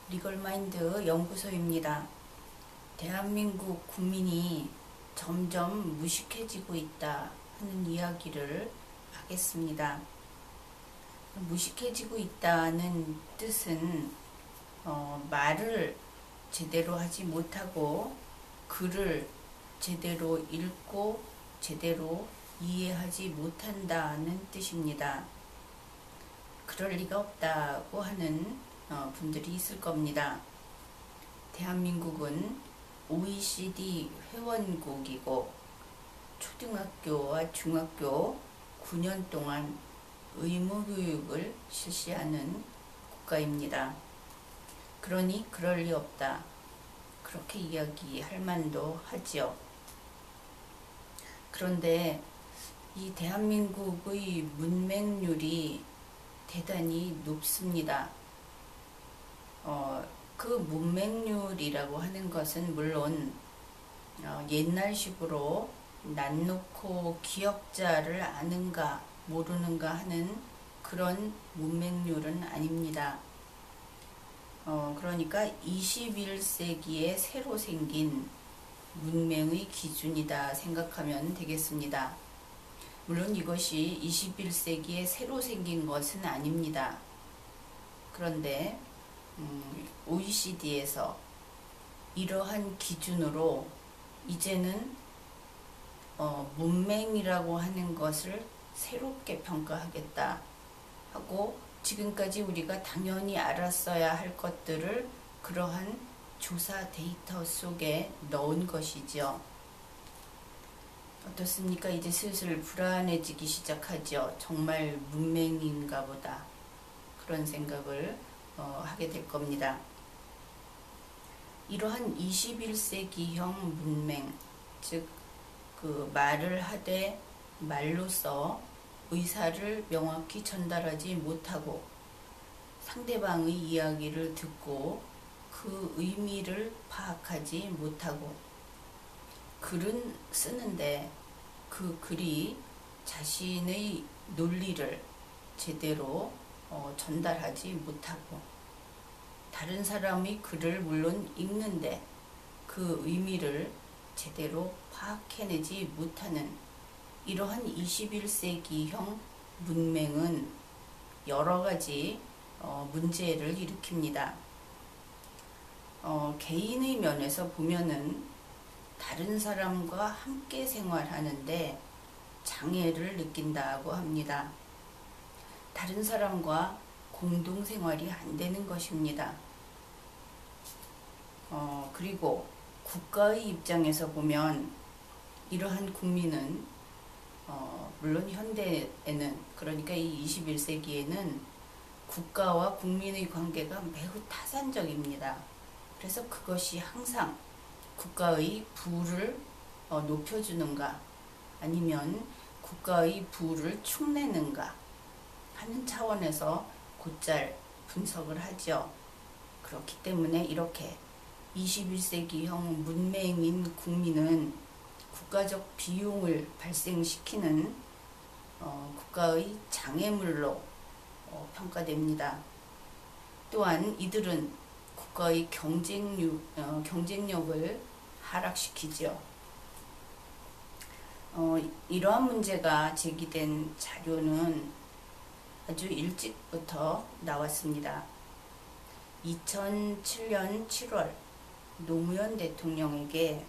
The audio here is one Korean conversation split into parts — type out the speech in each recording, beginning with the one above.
리걸마인드 연구소입니다. 대한민국 국민이 점점 무식해지고 있다 하는 이야기를 하겠습니다. 무식해지고 있다는 뜻은 말을 제대로 하지 못하고 글을 제대로 읽고 제대로 이해하지 못한다는 뜻입니다. 그럴 리가 없다고 하는 분들이 있을 겁니다. 대한민국은 OECD 회원국이고 초등학교와 중학교 9년 동안 의무교육을 실시하는 국가입니다. 그러니 그럴 리 없다. 그렇게 이야기할 만도 하지요. 그런데 이 대한민국의 문맹률이 대단히 높습니다. 그 문맹률이라고 하는 것은 물론 옛날식으로 난 놓고 기억자를 아는가 모르는가 하는 그런 문맹률은 아닙니다. 그러니까 21세기에 새로 생긴 문맹의 기준이다 생각하면 되겠습니다. 물론 이것이 21세기에 새로 생긴 것은 아닙니다. 그런데 OECD에서 이러한 기준으로 이제는 문맹이라고 하는 것을 새롭게 평가하겠다 하고 지금까지 우리가 당연히 알았어야 할 것들을 그러한 조사 데이터 속에 넣은 것이죠. 어떻습니까? 이제 슬슬 불안해지기 시작하죠. 정말 문맹인가 보다. 그런 생각을 하게 될 겁니다. 이러한 21세기형 문맹, 즉 그 말을 하되 말로써 의사를 명확히 전달하지 못하고 상대방의 이야기를 듣고 그 의미를 파악하지 못하고 글은 쓰는데 그 글이 자신의 논리를 제대로 전달하지 못하고 다른 사람의 글을 물론 읽는데 그 의미를 제대로 파악해내지 못하는 이러한 21세기형 문맹은 여러 가지 문제를 일으킵니다. 개인의 면에서 보면은 다른 사람과 함께 생활하는데 장애를 느낀다고 합니다. 다른 사람과 공동생활이 안 되는 것입니다. 그리고 국가의 입장에서 보면 이러한 국민은 물론 현대에는 그러니까 이 21세기에는 국가와 국민의 관계가 매우 타산적입니다. 그래서 그것이 항상 국가의 부를 높여주는가 아니면 국가의 부를 축내는가 하는 차원에서 곧잘 분석을 하죠. 그렇기 때문에 이렇게 21세기형 문맹인 국민은 국가적 비용을 발생시키는 국가의 장애물로 평가됩니다. 또한 이들은 국가의 경쟁력을 하락시키죠. 이러한 문제가 제기된 자료는 아주 일찍부터 나왔습니다. 2007년 7월 노무현 대통령에게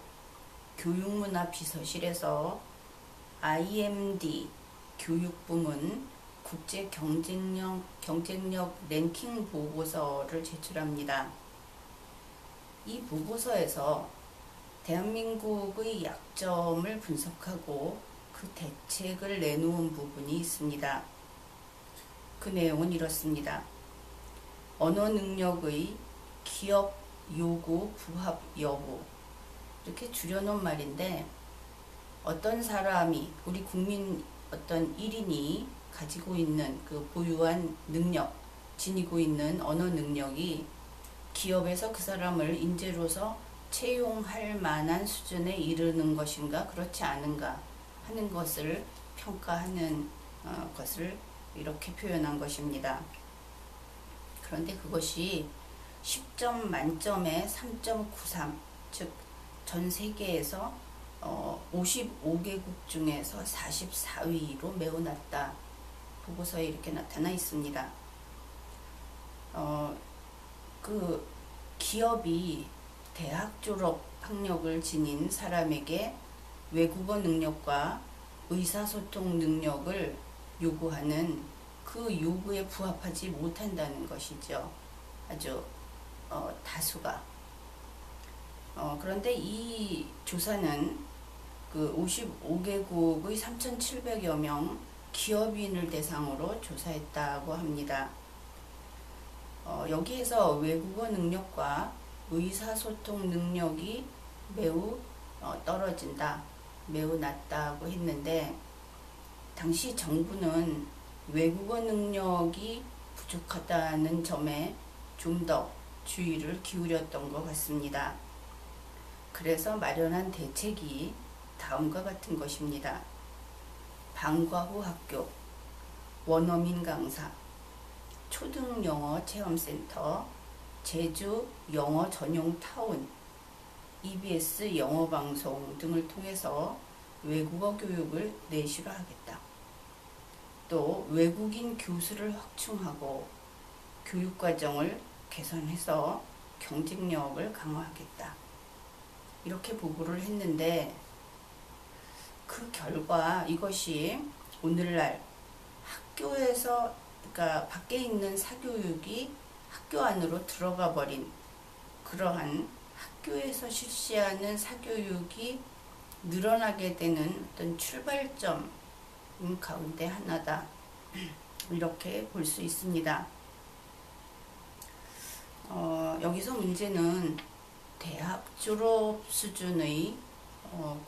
교육문화비서실에서 IMD 교육부문 국제 경쟁력 랭킹 보고서를 제출합니다. 이 보고서에서 대한민국의 약점을 분석하고 그 대책을 내놓은 부분이 있습니다. 그 내용은 이렇습니다. 언어 능력의 기업 요구 부합 여부 이렇게 줄여놓은 말인데 어떤 사람이 우리 국민 어떤 1인이 가지고 있는 그 보유한 능력 지니고 있는 언어 능력이 기업에서 그 사람을 인재로서 채용할 만한 수준에 이르는 것인가 그렇지 않은가 하는 것을 평가하는 것을 이렇게 표현한 것입니다. 그런데 그것이 10점 만점에 3.93, 즉 전 세계에서 55개국 중에서 44위로 매우 낮다. 보고서에 이렇게 나타나 있습니다. 그 기업이 대학 졸업 학력을 지닌 사람에게 외국어 능력과 의사소통 능력을 요구하는 그 요구에 부합하지 못한다는 것이죠. 아주 다수가. 그런데 이 조사는 그 55개국의 3,700여 명 기업인을 대상으로 조사했다고 합니다. 여기에서 외국어 능력과 의사소통 능력이 매우 떨어진다, 매우 낮다고 했는데, 당시 정부는 외국어 능력이 부족하다는 점에 좀 더 주의를 기울였던 것 같습니다. 그래서 마련한 대책이 다음과 같은 것입니다. 방과후 학교, 원어민 강사, 초등영어 체험센터, 제주 영어 전용 타운, EBS 영어방송 등을 통해서 외국어 교육을 내실화 하겠다. 또 외국인 교수를 확충하고 교육과정을 개선해서 경쟁력을 강화하겠다. 이렇게 보고를 했는데, 그 결과 이것이 오늘날 학교에서, 그러니까 밖에 있는 사교육이 학교 안으로 들어가 버린 그러한 학교에서 실시하는 사교육이 늘어나게 되는 어떤 출발점 가운데 하나다. 이렇게 볼 수 있습니다. 여기서 문제는 대학 졸업 수준의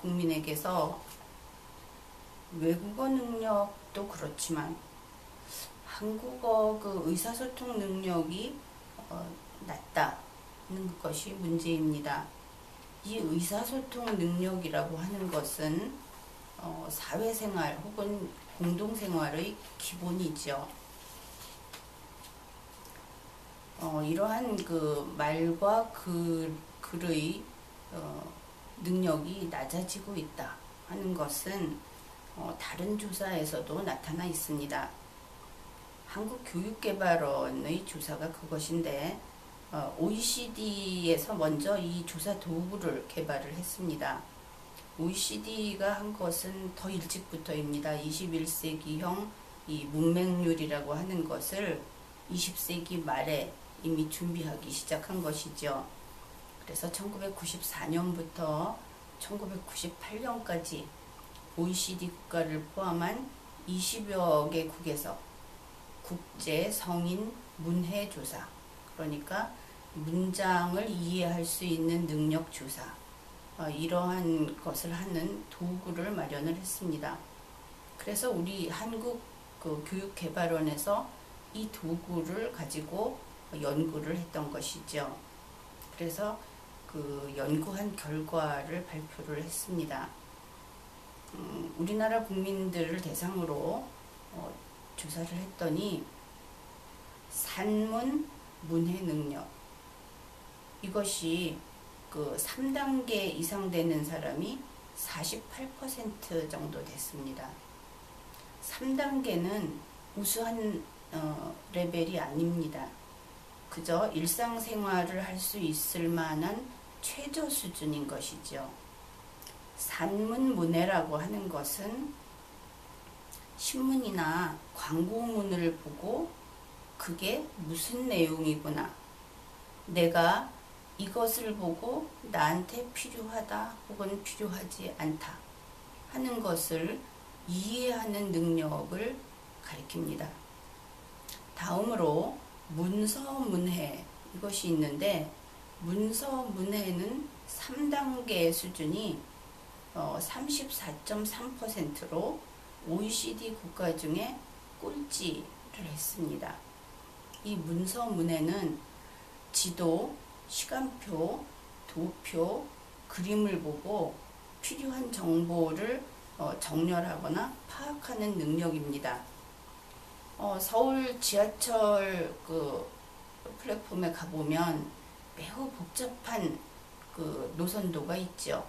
국민에게서 외국어 능력도 그렇지만 한국어 그 의사소통 능력이 낮다는 것이 문제입니다. 이 의사소통 능력이라고 하는 것은 사회생활 혹은 공동생활의 기본이죠. 이러한 그 말과 글의 능력이 낮아지고 있다 하는 것은 다른 조사에서도 나타나 있습니다. 한국교육개발원의 조사가 그것인데, OECD에서 먼저 이 조사 도구를 개발을 했습니다. OECD가 한 것은 더 일찍부터입니다. 21세기형 이 문맹률이라고 하는 것을 20세기 말에 이미 준비하기 시작한 것이죠. 그래서 1994년부터 1998년까지 OECD 국가를 포함한 20여 개국에서 국제 성인 문해 조사, 그러니까 문장을 이해할 수 있는 능력 조사, 이러한 것을 하는 도구를 마련을 했습니다. 그래서 우리 한국 그 교육개발원에서 이 도구를 가지고 연구를 했던 것이죠. 그래서 그 연구한 결과를 발표를 했습니다. 우리나라 국민들을 대상으로 조사를 했더니 산문 문해 능력, 이것이 그 3단계 이상 되는 사람이 48% 정도 됐습니다. 3단계는 우수한 레벨이 아닙니다. 그저 일상생활을 할 수 있을 만한 최저 수준인 것이죠. 산문문해라고 하는 것은 신문이나 광고문을 보고 그게 무슨 내용이구나, 내가 이것을 보고 나한테 필요하다 혹은 필요하지 않다 하는 것을 이해하는 능력을 가리킵니다. 다음으로 문서문해, 이것이 있는데, 문서문해는 3단계 수준이 34.3%로 OECD 국가 중에 꼴찌를 했습니다. 이 문서문해는 지도, 시간표, 도표, 그림을 보고 필요한 정보를 정렬하거나 파악하는 능력입니다. 서울 지하철 그 플랫폼에 가보면 매우 복잡한 그 노선도가 있죠.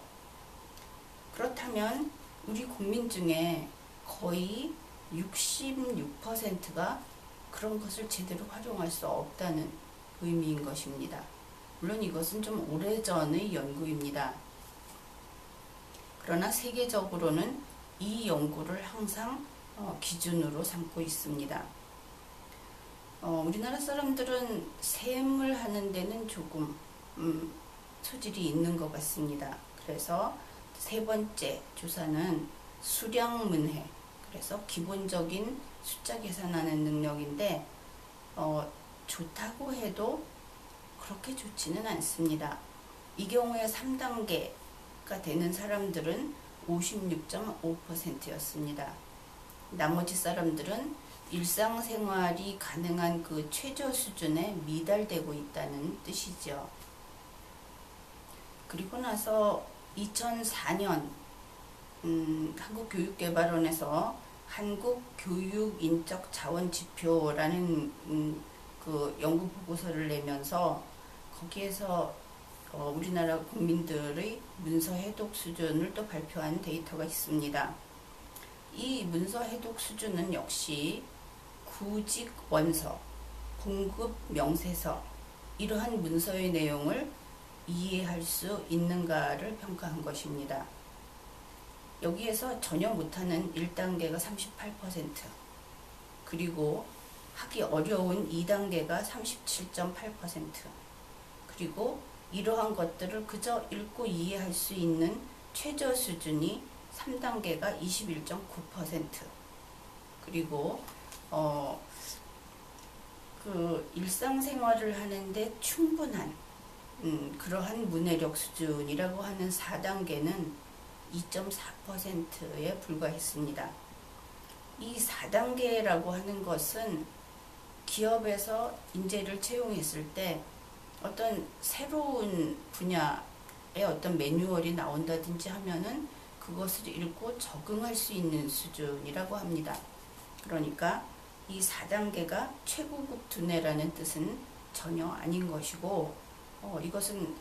그렇다면 우리 국민 중에 거의 66%가 그런 것을 제대로 활용할 수 없다는 의미인 것입니다. 물론 이것은 좀 오래전의 연구입니다. 그러나 세계적으로는 이 연구를 항상 기준으로 삼고 있습니다. 우리나라 사람들은 셈을 하는 데는 조금 소질이 있는 것 같습니다. 그래서 세 번째 조사는 수량문해, 그래서 기본적인 숫자 계산하는 능력인데 좋다고 해도 그렇게 좋지는 않습니다. 이 경우에 3단계가 되는 사람들은 56.5%였습니다. 나머지 사람들은 일상생활이 가능한 그 최저 수준에 미달되고 있다는 뜻이죠. 그리고 나서 2004년 한국교육개발원에서 한국교육인적자원지표라는 그 연구보고서를 내면서 거기에서 우리나라 국민들의 문서 해독 수준을 또 발표한 데이터가 있습니다. 이 문서 해독 수준은 역시 구직 원서, 공급 명세서, 이러한 문서의 내용을 이해할 수 있는가를 평가한 것입니다. 여기에서 전혀 못하는 1단계가 38%, 그리고 하기 어려운 2단계가 37.8%, 그리고 이러한 것들을 그저 읽고 이해할 수 있는 최저 수준이 3단계가 21.9%, 그리고 그 일상생활을 하는데 충분한 그러한 문해력 수준이라고 하는 4단계는 2.4%에 불과했습니다. 이 4단계라고 하는 것은 기업에서 인재를 채용했을 때 어떤 새로운 분야의 어떤 매뉴얼이 나온다든지 하면은 그것을 읽고 적응할 수 있는 수준이라고 합니다. 그러니까 이 4단계가 최고급 두뇌라는 뜻은 전혀 아닌 것이고 이것은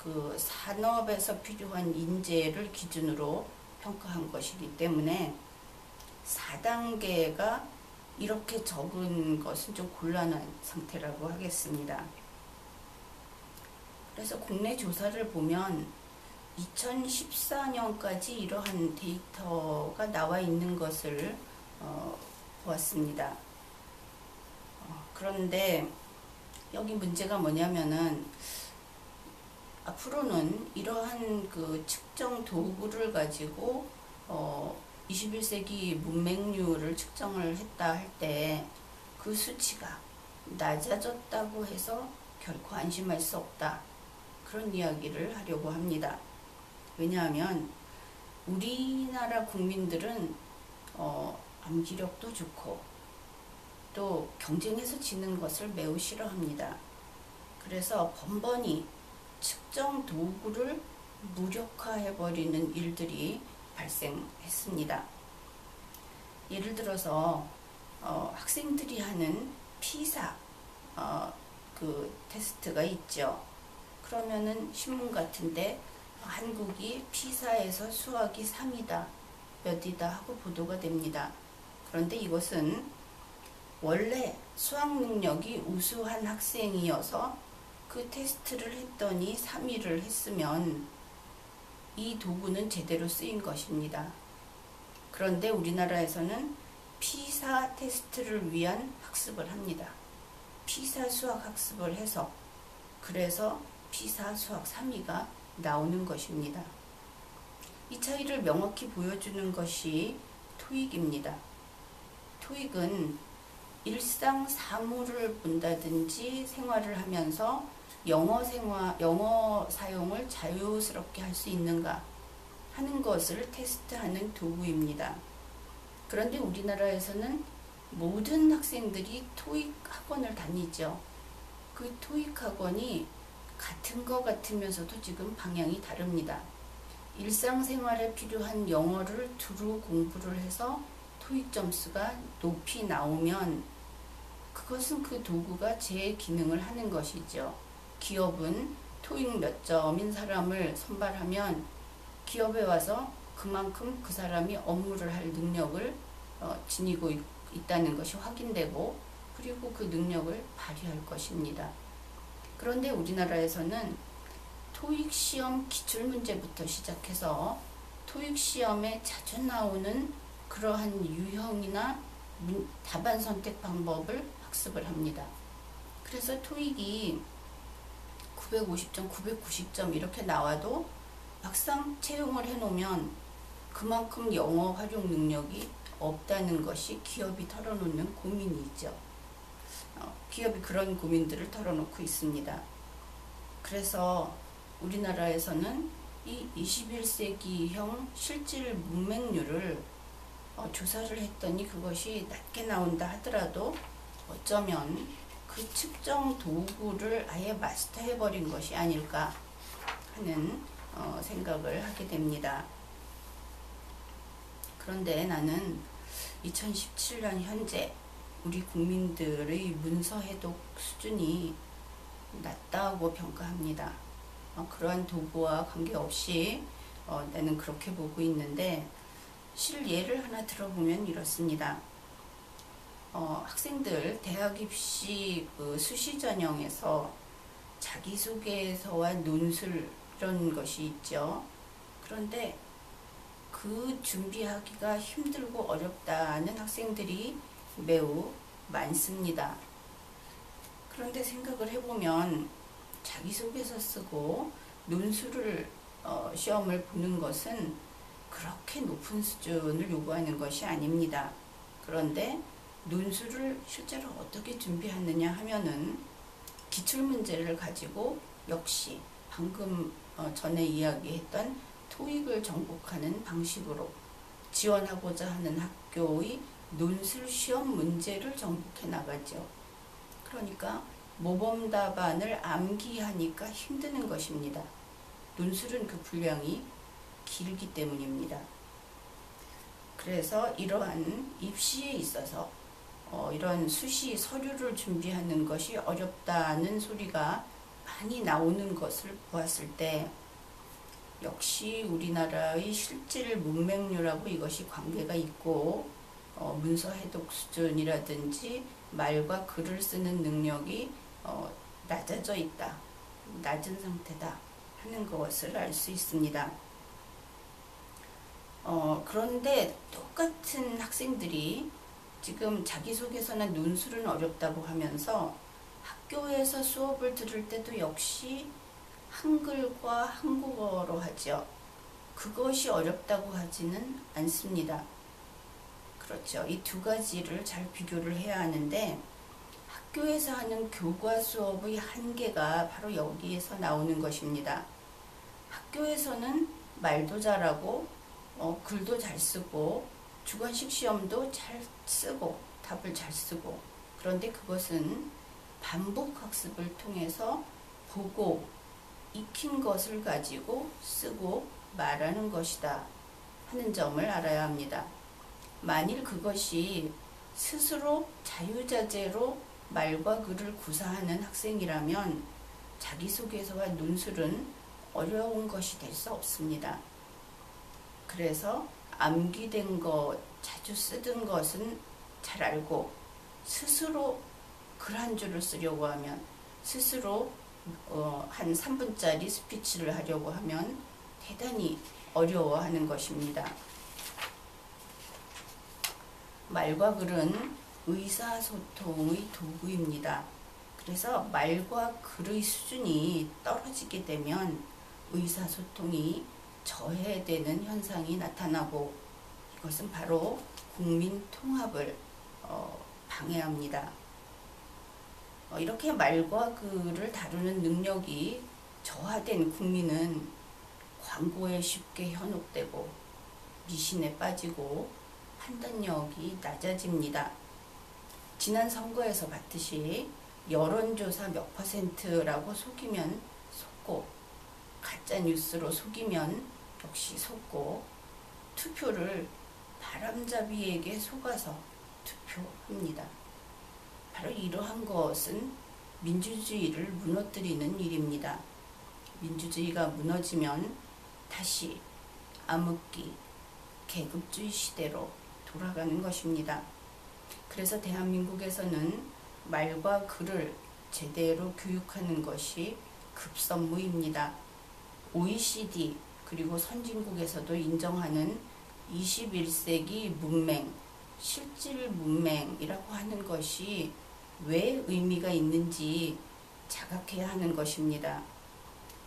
그 산업에서 필요한 인재를 기준으로 평가한 것이기 때문에 4단계가 이렇게 적은 것은 좀 곤란한 상태라고 하겠습니다. 그래서 국내 조사를 보면 2014년까지 이러한 데이터가 나와 있는 것을 보았습니다. 그런데 여기 문제가 뭐냐면은 앞으로는 이러한 그 측정 도구를 가지고 21세기 문맹률을 측정을 했다 할 때 그 수치가 낮아졌다고 해서 결코 안심할 수 없다, 그런 이야기를 하려고 합니다. 왜냐하면 우리나라 국민들은 암기력도 좋고 또 경쟁에서 지는 것을 매우 싫어합니다. 그래서 번번이 측정 도구를 무력화해버리는 일들이 발생했습니다. 예를 들어서 학생들이 하는 피사 그 테스트가 있죠. 그러면은 신문 같은데 한국이 피사에서 수학이 3이다, 몇이다 하고 보도가 됩니다. 그런데 이것은 원래 수학 능력이 우수한 학생이어서 그 테스트를 했더니 3위를 했으면 이 도구는 제대로 쓰인 것입니다. 그런데 우리나라에서는 피사 테스트를 위한 학습을 합니다. 피사 수학 학습을 해서 그래서 피사 수학 3위가 나오는 것입니다. 이 차이를 명확히 보여주는 것이 토익입니다. 토익은 일상 사물을 본다든지 생활을 하면서 영어 사용을 자유스럽게 할 수 있는가 하는 것을 테스트하는 도구입니다. 그런데 우리나라에서는 모든 학생들이 토익 학원을 다니죠. 그 토익 학원이 같은 것 같으면서도 지금 방향이 다릅니다. 일상생활에 필요한 영어를 두루 공부를 해서 토익 점수가 높이 나오면 그것은 그 도구가 제 기능을 하는 것이죠. 기업은 토익 몇 점인 사람을 선발하면 기업에 와서 그만큼 그 사람이 업무를 할 능력을 지니고 있다는 것이 확인되고, 그리고 그 능력을 발휘할 것입니다. 그런데 우리나라에서는 토익 시험 기출문제부터 시작해서 토익 시험에 자주 나오는 그러한 유형이나 답안 선택 방법을 학습을 합니다. 그래서 토익이 950점, 990점 이렇게 나와도 막상 채용을 해놓으면 그만큼 영어 활용 능력이 없다는 것이 기업이 털어놓는 고민이죠. 기업이 그런 고민들을 털어놓고 있습니다. 그래서 우리나라에서는 이 21세기형 실질 문맹률을 조사를 했더니 그것이 낮게 나온다 하더라도 어쩌면 그 측정 도구를 아예 마스터해버린 것이 아닐까 하는 생각을 하게 됩니다. 그런데 나는 2017년 현재 우리 국민들의 문서 해독 수준이 낮다고 평가합니다. 그러한 도구와 관계없이 나는 그렇게 보고 있는데, 실예를 하나 들어보면 이렇습니다. 학생들 대학 입시 그 수시 전형에서 자기소개서와 논술 이런 것이 있죠. 그런데 그 준비하기가 힘들고 어렵다는 학생들이 매우 많습니다. 그런데 생각을 해보면 자기소개서 쓰고 논술을 시험을 보는 것은 그렇게 높은 수준을 요구하는 것이 아닙니다. 그런데 논술을 실제로 어떻게 준비하느냐 하면은 기출문제를 가지고 역시 방금 전에 이야기했던 토익을 정복하는 방식으로 지원하고자 하는 학교의 논술 시험 문제를 정복해 나가죠. 그러니까 모범 답안을 암기하니까 힘드는 것입니다. 논술은 그 분량이 길기 때문입니다. 그래서 이러한 입시에 있어서 이런 수시 서류를 준비하는 것이 어렵다는 소리가 많이 나오는 것을 보았을 때 역시 우리나라의 실질 문맹률하고 이것이 관계가 있고 문서 해독 수준이라든지 말과 글을 쓰는 능력이 낮아져 있다, 낮은 상태다 하는 것을 알 수 있습니다. 그런데 똑같은 학생들이 지금 자기소개서나 논술은 어렵다고 하면서 학교에서 수업을 들을 때도 역시 한글과 한국어로 하죠. 그것이 어렵다고 하지는 않습니다. 그렇죠. 이 두 가지를 잘 비교를 해야 하는데 학교에서 하는 교과 수업의 한계가 바로 여기에서 나오는 것입니다. 학교에서는 말도 잘하고 글도 잘 쓰고 주관식 시험도 잘 쓰고 답을 잘 쓰고, 그런데 그것은 반복 학습을 통해서 보고 익힌 것을 가지고 쓰고 말하는 것이다 하는 점을 알아야 합니다. 만일 그것이 스스로 자유자재로 말과 글을 구사하는 학생이라면 자기소개서와 논술은 어려운 것이 될 수 없습니다. 그래서 암기된 것, 자주 쓰던 것은 잘 알고 스스로 글 한 줄을 쓰려고 하면, 스스로 한 3분짜리 스피치를 하려고 하면 대단히 어려워하는 것입니다. 말과 글은 의사소통의 도구입니다. 그래서 말과 글의 수준이 떨어지게 되면 의사소통이 저해되는 현상이 나타나고, 이것은 바로 국민 통합을 방해합니다. 이렇게 말과 글을 다루는 능력이 저하된 국민은 광고에 쉽게 현혹되고 미신에 빠지고 판단력이 낮아집니다. 지난 선거에서 봤듯이 여론조사 몇 %라고 속이면 속고, 가짜뉴스로 속이면 역시 속고, 투표를 바람잡이에게 속아서 투표합니다. 바로 이러한 것은 민주주의를 무너뜨리는 일입니다. 민주주의가 무너지면 다시 암흑기, 계급주의 시대로 돌아가는 것입니다. 그래서 대한민국에서는 말과 글을 제대로 교육하는 것이 급선무입니다. OECD 그리고 선진국에서도 인정하는 21세기 문맹, 실질 문맹이라고 하는 것이 왜 의미가 있는지 자각해야 하는 것입니다.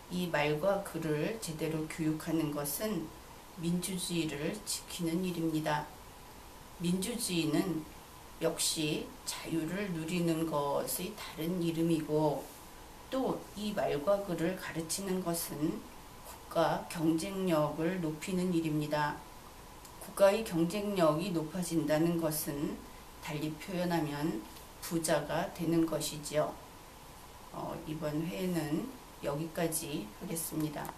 이 말과 글을 제대로 교육하는 것은 민주주의를 지키는 일입니다. 민주주의는 역시 자유를 누리는 것의 다른 이름이고, 또 이 말과 글을 가르치는 것은 국가 경쟁력을 높이는 일입니다. 국가의 경쟁력이 높아진다는 것은 달리 표현하면 부자가 되는 것이죠. 이번 회에는 여기까지 하겠습니다.